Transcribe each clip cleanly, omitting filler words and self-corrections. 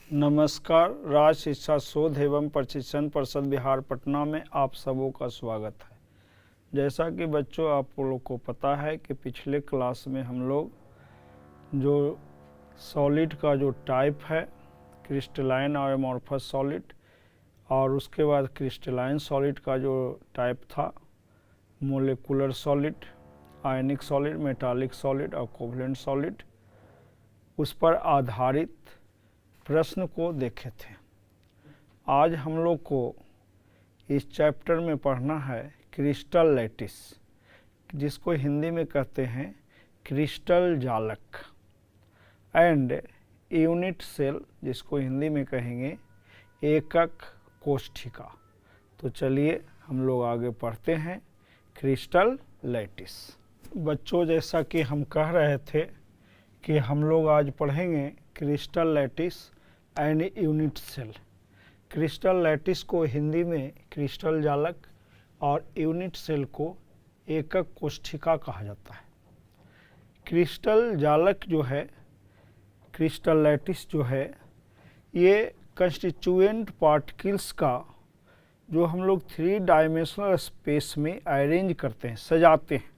नमस्कार। राज्य शिक्षा शोध एवं प्रशिक्षण परिषद बिहार पटना में आप सबों का स्वागत है। जैसा कि बच्चों आप लोग को पता है कि पिछले क्लास में हम लोग जो सॉलिड का जो टाइप है क्रिस्टलाइन और एमॉर्फस सॉलिड, और उसके बाद क्रिस्टलाइन सॉलिड का जो टाइप था मोलिकुलर सॉलिड, आयनिक सॉलिड, मेटालिक सॉलिड और कोवलेंट सॉलिड, उस पर आधारित प्रश्न को देखे थे। आज हम लोग को इस चैप्टर में पढ़ना है क्रिस्टल लैटिस, जिसको हिंदी में कहते हैं क्रिस्टल जालक, एंड यूनिट सेल, जिसको हिंदी में कहेंगे एकक कोष्ठिका। तो चलिए हम लोग आगे पढ़ते हैं क्रिस्टल लैटिस। बच्चों, जैसा कि हम कह रहे थे कि हम लोग आज पढ़ेंगे crystal lattice and unit cell. Crystal lattice को हिंदी में क्रिस्टल जालक और यूनिट सेल को एकक कोष्ठिका कहा जाता है। क्रिस्टल जालक जो है, क्रिस्टल लैटिस जो है, ये कंस्टिट्यूएंट पार्टिकल्स का जो हम लोग 3 डायमेंशनल स्पेस में अरेंज करते हैं, सजाते हैं,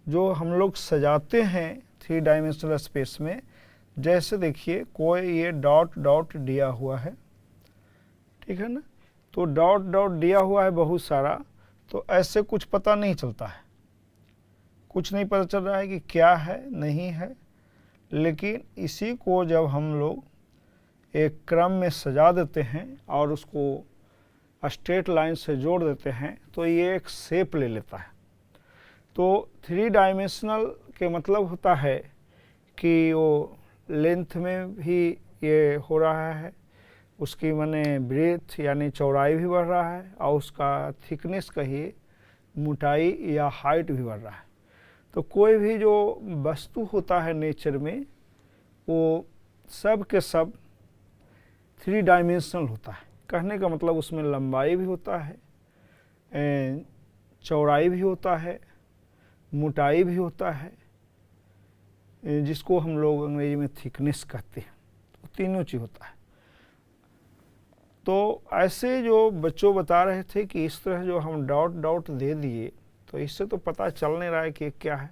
जो हम लोग सजाते हैं 3 डायमेंशनल स्पेस में। जैसे देखिए कोई ये डॉट डॉट दिया हुआ है, ठीक है ना, तो डॉट डॉट दिया हुआ है बहुत सारा, तो ऐसे कुछ पता नहीं चलता है, कुछ नहीं पता चल रहा है कि क्या है नहीं है। लेकिन इसी को जब हम लोग एक क्रम में सजा देते हैं और उसको स्ट्रेट लाइन से जोड़ देते हैं तो ये एक शेप ले लेता है। तो 3 डायमेंशनल के मतलब होता है कि वो लेंथ में भी ये हो रहा है, उसकी माने ब्रेथ यानी चौड़ाई भी बढ़ रहा है, और उसका थिकनेस कहिए मोटाई या हाइट भी बढ़ रहा है। तो कोई भी जो वस्तु होता है नेचर में, वो सब के सब 3 डायमेंशनल होता है। कहने का मतलब उसमें लंबाई भी होता है, चौड़ाई भी होता है, मोटाई भी होता है, जिसको हम लोग अंग्रेजी में थिकनेस कहते हैं। तो तीनों चीज़ होता है। तो ऐसे जो बच्चों बता रहे थे कि इस तरह जो हम डॉट डॉट दे दिए तो इससे तो पता चल नहीं रहा है कि क्या है।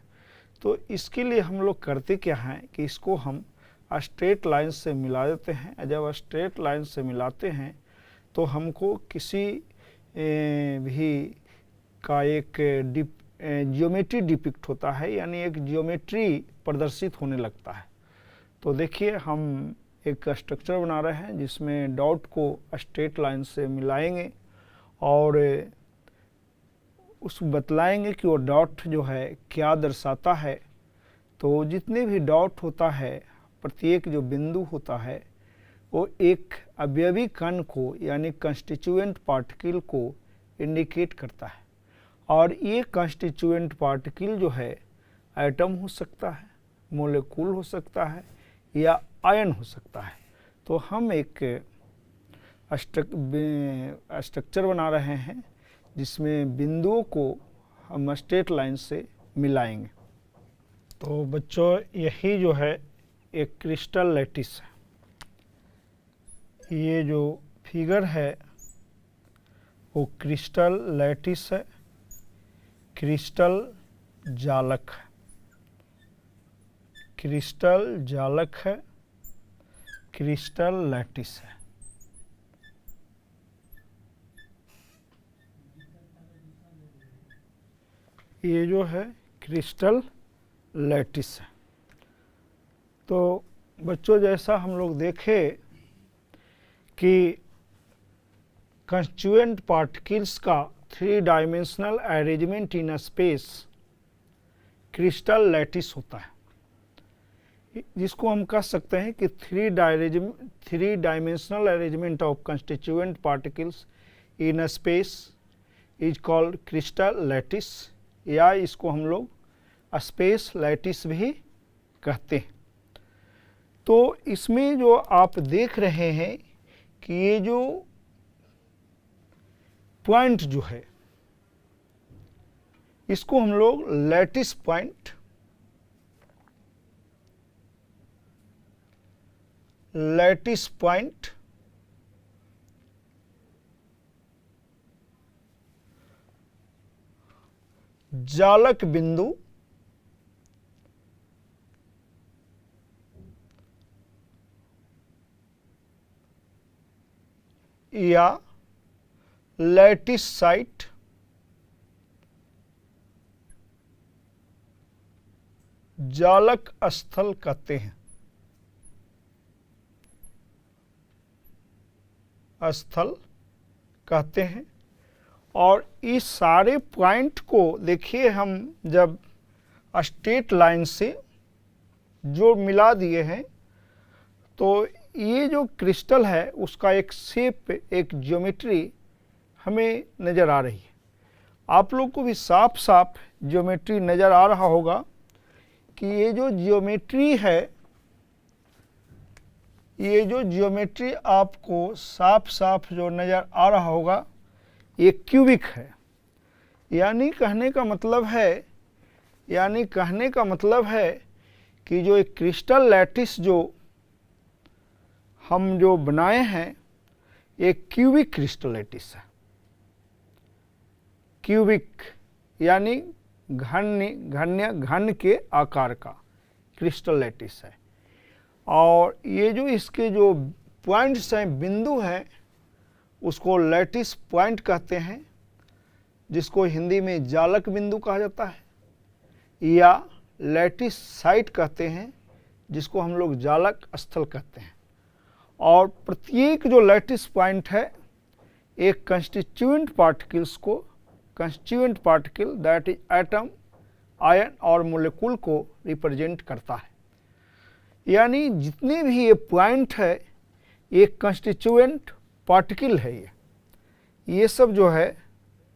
तो इसके लिए हम लोग करते क्या हैं कि इसको हम स्ट्रेट लाइन से मिला देते हैं। जब स्ट्रेट लाइन से मिलाते हैं तो हमको किसी भी का एक जियोमेट्री डिपिक्ट होता है, यानी एक जियोमेट्री प्रदर्शित होने लगता है। तो देखिए हम एक स्ट्रक्चर बना रहे हैं जिसमें डॉट को स्ट्रेट लाइन से मिलाएंगे और उस बतलाएंगे कि वो डॉट जो है क्या दर्शाता है। तो जितने भी डॉट होता है, प्रत्येक जो बिंदु होता है, वो एक अवयवी कण को यानी कंस्टिट्यूएंट पार्टिकल को इंडिकेट करता है। और ये कंस्टिट्यूएंट पार्टिकल जो है एटम हो सकता है, मोलिक्यूल हो सकता है या आयन हो सकता है। तो हम एक स्ट्रक्चर बना रहे हैं जिसमें बिंदुओं को हम स्ट्रेट लाइन से मिलाएंगे। तो बच्चों, यही जो है एक क्रिस्टल लैटिस है। ये जो फिगर है वो क्रिस्टल लैटिस है, क्रिस्टल जालक है, क्रिस्टल जालक है, क्रिस्टल लैटिस है। ये जो है क्रिस्टल लैटिस है। तो बच्चों, जैसा हम लोग देखे कि कंस्टिट्यूएंट पार्टिकल्स का 3 dimensional arrangement in space crystal lattice होता है, जिसको हम कह सकते हैं कि 3 dimensional arrangement of constituent particles in space is called crystal lattice, या इसको हम लोग स्पेस लैटिस भी कहते हैं। तो इसमें जो आप देख रहे हैं कि ये जो पॉइंट जो है इसको हम लोग लैटिस पॉइंट लैटिस पॉइंट, जालक बिंदु, या लैटिस साइट, जालक स्थल कहते हैं। स्थल कहते हैं। और इस सारे पॉइंट को देखिए, हम जब स्ट्रेट लाइन से जो मिला दिए हैं तो ये जो क्रिस्टल है उसका एक शेप, एक ज्योमेट्री हमें नज़र आ रही है। आप लोग को भी साफ साफ ज्योमेट्री नज़र आ रहा होगा कि ये जो ज्योमेट्री है, ये जो ज्योमेट्री आपको साफ साफ जो नज़र आ रहा होगा, ये क्यूबिक है। यानी कहने का मतलब है कि जो एक क्रिस्टल लैटिस जो हम जो बनाए हैं, एक क्यूबिक क्रिस्टल लैटिस है। क्यूबिक यानी घन के आकार का क्रिस्टल लैटिस है। और ये जो इसके जो पॉइंट्स हैं, बिंदु हैं, उसको लैटिस पॉइंट कहते हैं, जिसको हिंदी में जालक बिंदु कहा जाता है, या लैटिस साइट कहते हैं, जिसको हम लोग जालक स्थल कहते हैं। और प्रत्येक जो लैटिस पॉइंट है एक constituent particle that is atom, ion और मोलिक्यूल को रिप्रेजेंट करता है। यानी जितने भी ये पॉइंट है एक कंस्टिट्यूएंट पार्टिकल है। ये सब जो है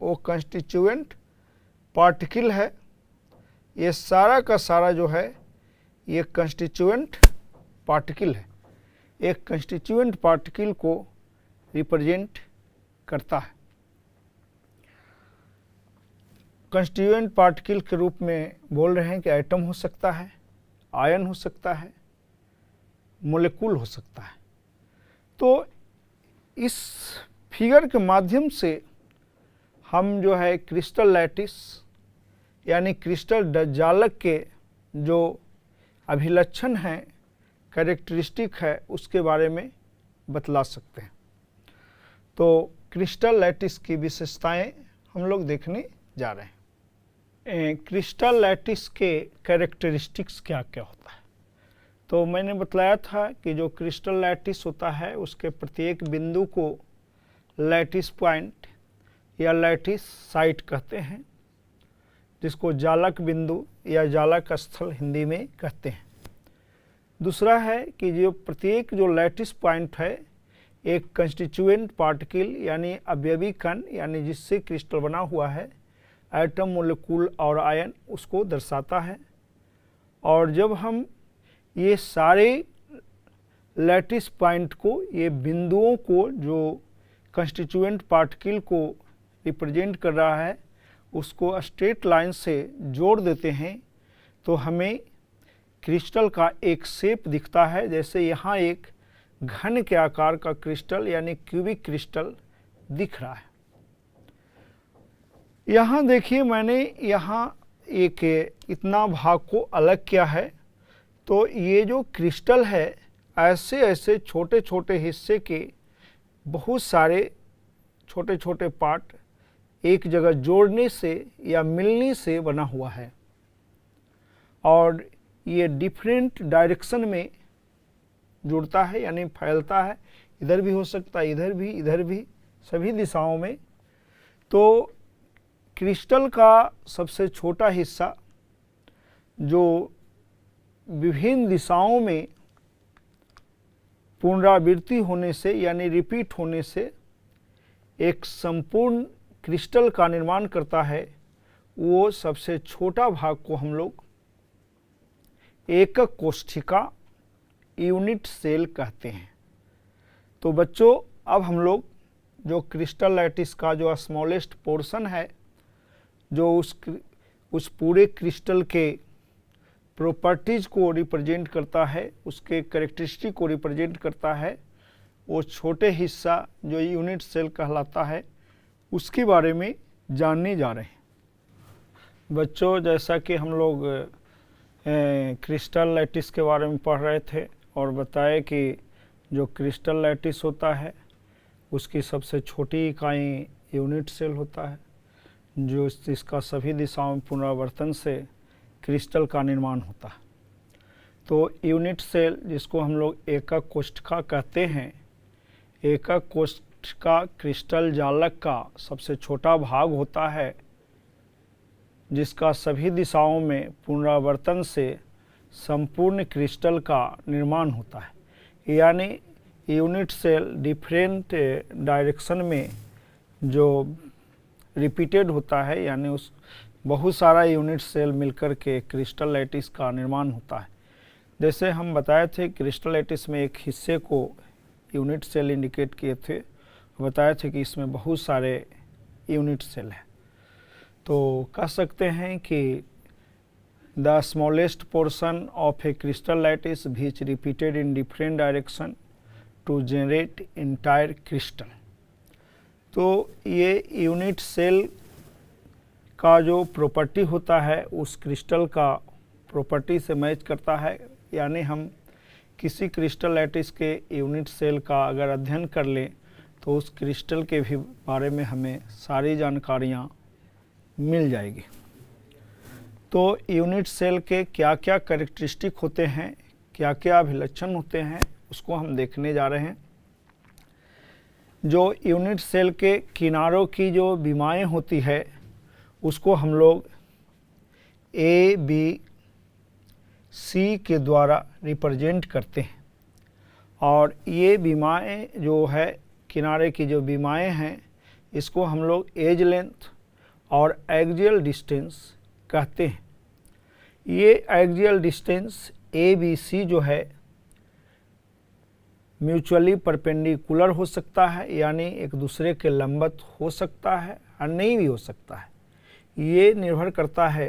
वो कंस्टिट्यूएंट पार्टिकल है। ये सारा का सारा जो है ये कंस्टिट्यूएंट पार्टिकल है, एक कंस्टिट्यूएंट पार्टिकल को रिप्रेजेंट करता है। कंस्टिट्यूएंट पार्टिकल के रूप में बोल रहे हैं कि एटम हो सकता है, आयन हो सकता है, मोलिक्यूल हो सकता है। तो इस फिगर के माध्यम से हम जो है क्रिस्टल लैटिस यानी क्रिस्टल जालक के जो अभिलक्षण हैं, कैरेक्टरिस्टिक है, उसके बारे में बतला सकते हैं। तो क्रिस्टल लैटिस की विशेषताएं हम लोग देखने जा रहे हैं। क्रिस्टल लैटिस के कैरेक्टरिस्टिक्स क्या क्या होता है? तो मैंने बतलाया था कि जो क्रिस्टल लैटिस होता है उसके प्रत्येक बिंदु को लैटिस पॉइंट या लैटिस साइट कहते हैं, जिसको जालक बिंदु या जालक स्थल हिंदी में कहते हैं। दूसरा है कि जो प्रत्येक जो लैटिस पॉइंट है एक कंस्टिट्यूएंट पार्टिकल यानी अवयवी कण, यानी जिससे क्रिस्टल बना हुआ है, एटम, मोलिक्यूल और आयन, उसको दर्शाता है। और जब हम ये सारे लैटिस पॉइंट को, ये बिंदुओं को जो कंस्टिट्यूएंट पार्टिकल को रिप्रेजेंट कर रहा है, उसको स्ट्रेट लाइन से जोड़ देते हैं तो हमें क्रिस्टल का एक शेप दिखता है। जैसे यहाँ एक घन के आकार का क्रिस्टल यानी क्यूबिक क्रिस्टल दिख रहा है। यहाँ देखिए, मैंने यहाँ एक इतना भाग को अलग किया है। तो ये जो क्रिस्टल है, ऐसे ऐसे छोटे छोटे हिस्से के बहुत सारे छोटे छोटे पार्ट एक जगह जोड़ने से या मिलने से बना हुआ है। और ये डिफरेंट डायरेक्शन में जुड़ता है यानी फैलता है। इधर भी हो सकता है, इधर भी, सभी दिशाओं में। तो क्रिस्टल का सबसे छोटा हिस्सा जो विभिन्न दिशाओं में पुनरावृत्ति होने से यानी रिपीट होने से एक संपूर्ण क्रिस्टल का निर्माण करता है, वो सबसे छोटा भाग को हम लोग एकक कोशिका यूनिट सेल कहते हैं। तो बच्चों, अब हम लोग जो क्रिस्टल लैटिस का जो स्मॉलेस्ट पोर्शन है, जो उस पूरे क्रिस्टल के प्रॉपर्टीज़ को रिप्रेजेंट करता है, उसके कैरेक्टरिस्टिक को रिप्रेजेंट करता है, वो छोटे हिस्सा जो यूनिट सेल कहलाता है, उसके बारे में जानने जा रहे हैं। बच्चों, जैसा कि हम लोग क्रिस्टल लैटिस के बारे में पढ़ रहे थे और बताए कि जो क्रिस्टल लैटिस होता है उसकी सबसे छोटी इकाई यूनिट सेल होता है, जो इसका सभी दिशाओं में पुनरावर्तन से क्रिस्टल का निर्माण होता है। तो यूनिट सेल, जिसको हम लोग एकक कोशिका कहते हैं, एकक कोशिका क्रिस्टल जालक का सबसे छोटा भाग होता है, जिसका सभी दिशाओं में पुनरावर्तन से संपूर्ण क्रिस्टल का निर्माण होता है। यानी यूनिट सेल डिफरेंट डायरेक्शन में जो रिपीटेड होता है, यानी उस बहुत सारा यूनिट सेल मिलकर के क्रिस्टल लैटिस का निर्माण होता है। जैसे हम बताए थे, क्रिस्टल लैटिस में एक हिस्से को यूनिट सेल इंडिकेट किए थे, बताए थे कि इसमें बहुत सारे यूनिट सेल हैं। तो कह सकते हैं कि the smallest portion of a crystal lattice which repeated in different direction to generate entire crystal. तो ये यूनिट सेल का जो प्रॉपर्टी होता है उस क्रिस्टल का प्रॉपर्टी से मैच करता है। यानी हम किसी क्रिस्टल लैटिस के यूनिट सेल का अगर अध्ययन कर लें तो उस क्रिस्टल के भी बारे में हमें सारी जानकारियाँ मिल जाएगी। तो यूनिट सेल के क्या क्या कैरेक्टरिस्टिक होते हैं, क्या क्या अभिलक्षण होते हैं, उसको हम देखने जा रहे हैं। जो यूनिट सेल के किनारों की जो विमाएँ होती है उसको हम लोग ए बी सी के द्वारा रिप्रेजेंट करते हैं। और ये विमाएँ जो है, किनारे की जो विमाएँ हैं, इसको हम लोग एज लेंथ और एक्सियल डिस्टेंस कहते हैं। ये axial distance a b c जो है म्यूचुअली परपेंडिकुलर हो सकता है, यानी एक दूसरे के लंबवत हो सकता है और नहीं भी हो सकता है। ये निर्भर करता है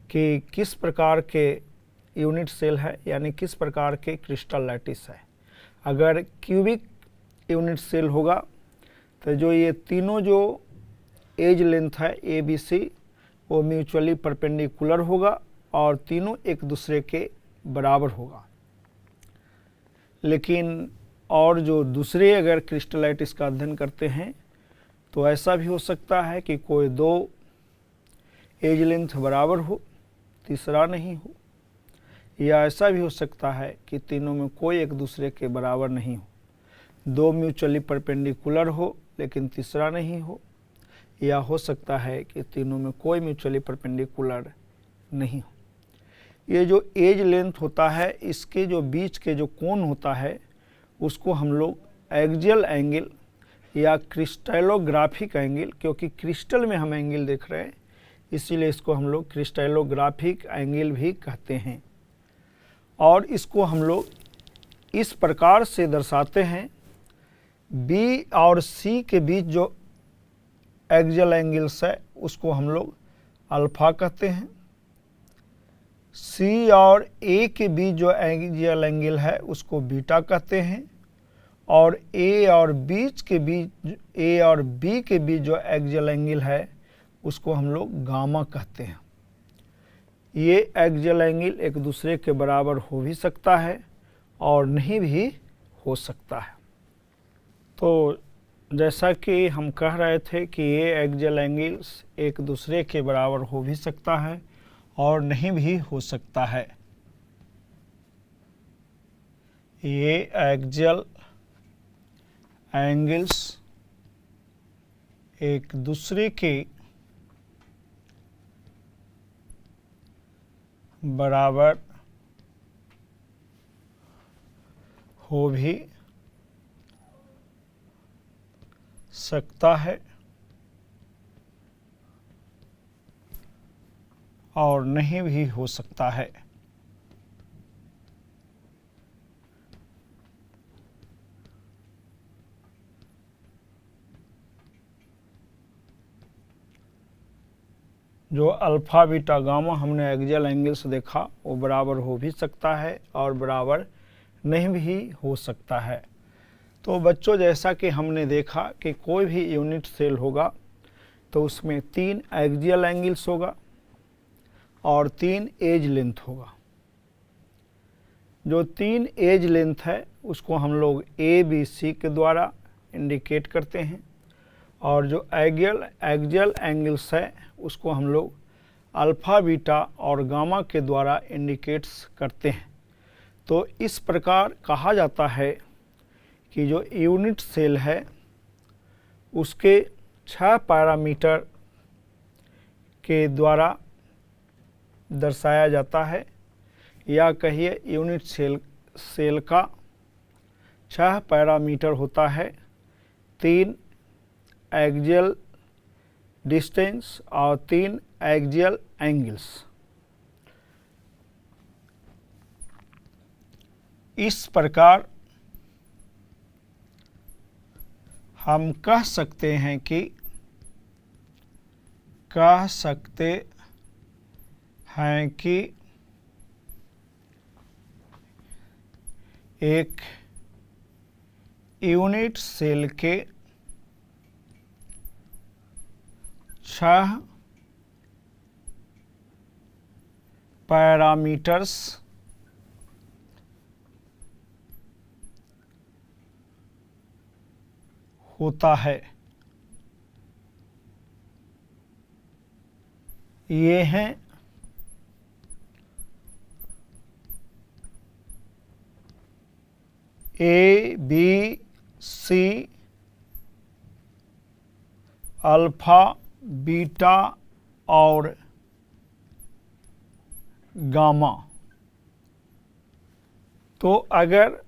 कि किस प्रकार के यूनिट सेल है, यानी किस प्रकार के क्रिस्टल लैटिस है। अगर क्यूबिक यूनिट सेल होगा तो जो ये तीनों जो एज लेंथ है ए बी सी, वो म्यूचुअली परपेंडिकुलर होगा और तीनों एक दूसरे के बराबर होगा। लेकिन और जो दूसरे अगर क्रिस्टल लैटिस का अध्ययन करते हैं तो ऐसा भी हो सकता है कि कोई दो एज लेंथ बराबर हो, तीसरा नहीं हो, या ऐसा भी हो सकता है कि तीनों में कोई एक दूसरे के बराबर नहीं हो। दो म्यूचुअली परपेंडिकुलर हो लेकिन तीसरा नहीं हो, या हो सकता है कि तीनों में कोई म्यूचुअली परपेंडिकुलर नहीं हो। ये जो एज लेंथ होता है, इसके जो बीच के जो कोण होता है उसको हम लोग एक्सियल एंगल या क्रिस्टलोग्राफिक एंगल, क्योंकि क्रिस्टल में हम एंगल देख रहे हैं इसीलिए इसको हम लोग क्रिस्टलोग्राफिक एंगल भी कहते हैं। और इसको हम लोग इस प्रकार से दर्शाते हैं, बी और सी के बीच जो एक्सियल एंगल्स है उसको हम लोग अल्फा कहते हैं। सी और ए के बीच जो एक्सियल एंगल है उसको बीटा कहते हैं। और ए और बी के बीच जो एक्सियल एंगल है उसको हम लोग गामा कहते हैं। ये एक्सियल एंगल एक दूसरे के बराबर हो भी सकता है और नहीं भी हो सकता है। तो जैसा कि हम कह रहे थे कि ये एक्सियल एंगल्स एक दूसरे के बराबर हो भी सकता है और नहीं भी हो सकता है। ये एक्सियल एंगल्स एक दूसरे के बराबर हो भी सकता है और नहीं भी हो सकता है। जो अल्फ़ा बीटा गामा हमने एक्सियल एंगल्स देखा वो बराबर हो भी सकता है और बराबर नहीं भी हो सकता है। तो बच्चों, जैसा कि हमने देखा कि कोई भी यूनिट सेल होगा तो उसमें 3 एक्सियल एंगल्स होगा और 3 एज लेंथ होगा। जो 3 एज लेंथ है उसको हम लोग ए बी सी के द्वारा इंडिकेट करते हैं और जो एक्सियल एंगल्स है उसको हम लोग अल्फ़ा बीटा और गामा के द्वारा इंडिकेट्स करते हैं। तो इस प्रकार कहा जाता है कि जो यूनिट सेल है उसके 6 पैरामीटर के द्वारा दर्शाया जाता है, या कहिए यूनिट सेल का 6 पैरामीटर होता है। 3 एक्सियल डिस्टेंस और 3 एक्सियल एंगल्स। इस प्रकार हम कह सकते हैं कि एक यूनिट सेल के 6 पैरामीटर्स होता है। ये हैं a b c, alpha beta और गामा। तो अगर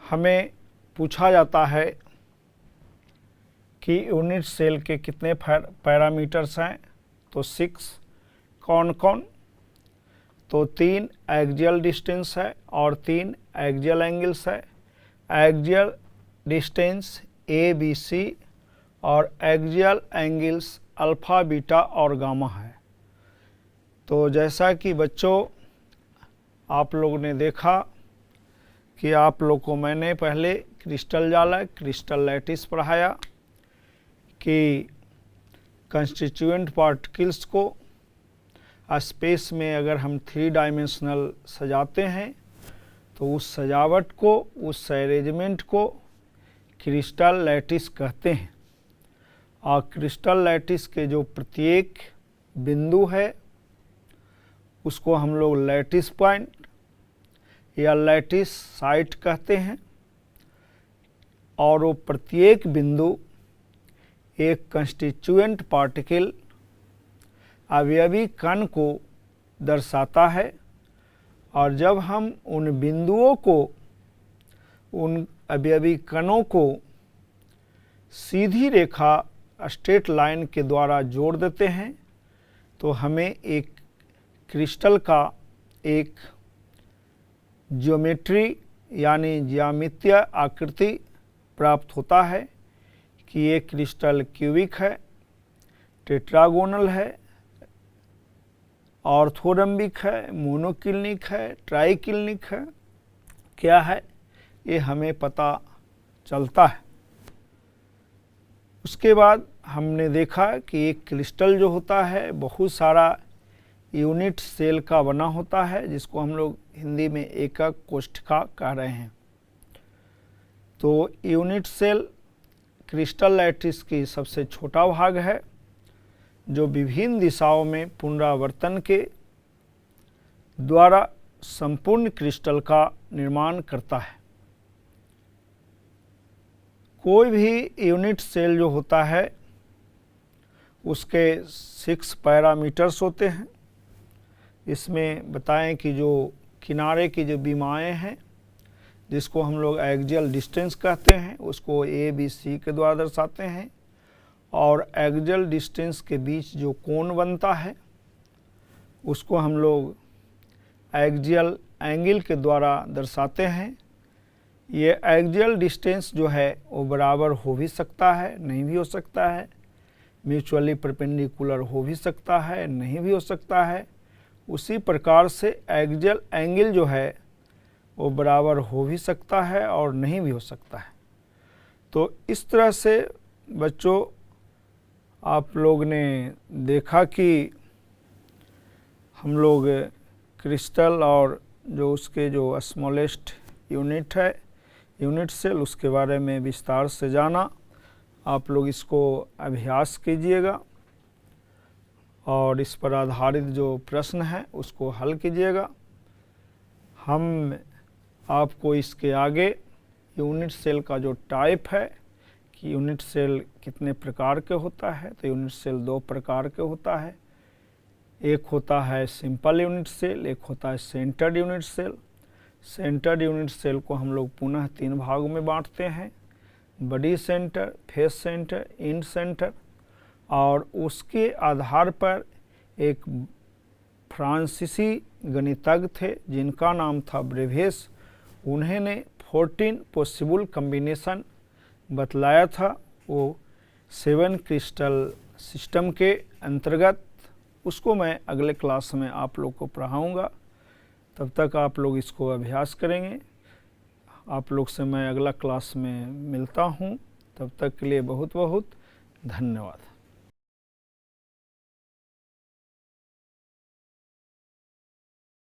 हमें पूछा जाता है कि यूनिट सेल के कितने पैरामीटर्स हैं तो 6। कौन कौन? तो 3 एक्सियल डिस्टेंस है और 3 एक्सियल एंगल्स है। Axial distance a b c और एक्सियल एंगल्स अल्फ़ा बीटा और गामा है। तो जैसा कि बच्चों आप लोगों ने देखा कि आप लोग को मैंने पहले क्रिस्टल जाला, क्रिस्टल लैटिस पढ़ाया कि कंस्टिट्यूएंट पार्टिकल्स को स्पेस में अगर हम 3 डायमेंशनल सजाते हैं तो उस सजावट को, उस अरेंजमेंट को क्रिस्टल लैटिस कहते हैं। और क्रिस्टल लैटिस के जो प्रत्येक बिंदु है उसको हम लोग लैटिस पॉइंट या लैटिस साइट कहते हैं और वो प्रत्येक बिंदु एक कंस्टिट्यूएंट पार्टिकल अवयवी कण को दर्शाता है। और जब हम उन बिंदुओं को, उन अवयवी कणों को सीधी रेखा स्ट्रेट लाइन के द्वारा जोड़ देते हैं तो हमें एक क्रिस्टल का एक ज्योमेट्री यानी ज्यामितीय आकृति प्राप्त होता है कि ये क्रिस्टल क्यूबिक है, टेट्रागोनल है, ऑर्थोरम्बिक है, मोनोक्लिनिक है, ट्राइक्लिनिक है, क्या है ये हमें पता चलता है। उसके बाद हमने देखा कि एक क्रिस्टल जो होता है बहुत सारा यूनिट सेल का बना होता है जिसको हम लोग हिंदी में एकक कोष्ठिका कह रहे हैं। तो यूनिट सेल क्रिस्टल लैटिस की सबसे छोटा भाग है जो विभिन्न दिशाओं में पुनरावर्तन के द्वारा संपूर्ण क्रिस्टल का निर्माण करता है। कोई भी यूनिट सेल जो होता है उसके 6 पैरामीटर्स होते हैं। इसमें बताएं कि जो किनारे की जो बीमाएँ हैं जिसको हम लोग एक्सियल डिस्टेंस कहते हैं उसको ए बी सी के द्वारा दर्शाते हैं और एक्सियल डिस्टेंस के बीच जो कोण बनता है उसको हम लोग एक्सियल एंगल के द्वारा दर्शाते हैं। ये एक्सियल डिस्टेंस जो है वो बराबर हो भी सकता है, नहीं भी हो सकता है। म्यूचुअली परपेंडिकुलर हो भी सकता है, नहीं भी हो सकता है। उसी प्रकार से एक्सियल एंगल जो है वो बराबर हो भी सकता है और नहीं भी हो सकता है। तो इस तरह से बच्चों आप लोग ने देखा कि हम लोग क्रिस्टल और जो उसके जो स्मॉलेस्ट यूनिट है, यूनिट सेल, उसके बारे में विस्तार से जाना। आप लोग इसको अभ्यास कीजिएगा और इस पर आधारित जो प्रश्न हैं उसको हल कीजिएगा। हम आपको इसके आगे यूनिट सेल का जो टाइप है कि यूनिट सेल कितने प्रकार के होता है, तो यूनिट सेल 2 प्रकार के होता है। एक होता है सिंपल यूनिट सेल, एक होता है centred unit cell. Centred unit cell को हम लोग पुनः 3 भागों में बांटते हैं, body centre, face centre, end centre. और उसके आधार पर एक फ्रांसीसी गणितज्ञ थे जिनका नाम था ब्रेवेस, उन्होंने 14 पॉसिबल कम्बिनेशन बतलाया था। वो 7 क्रिस्टल सिस्टम के अंतर्गत, उसको मैं अगले क्लास में आप लोग को पढ़ाऊँगा। तब तक आप लोग इसको अभ्यास करेंगे। आप लोग से मैं अगला क्लास में मिलता हूँ। तब तक के लिए बहुत बहुत धन्यवाद।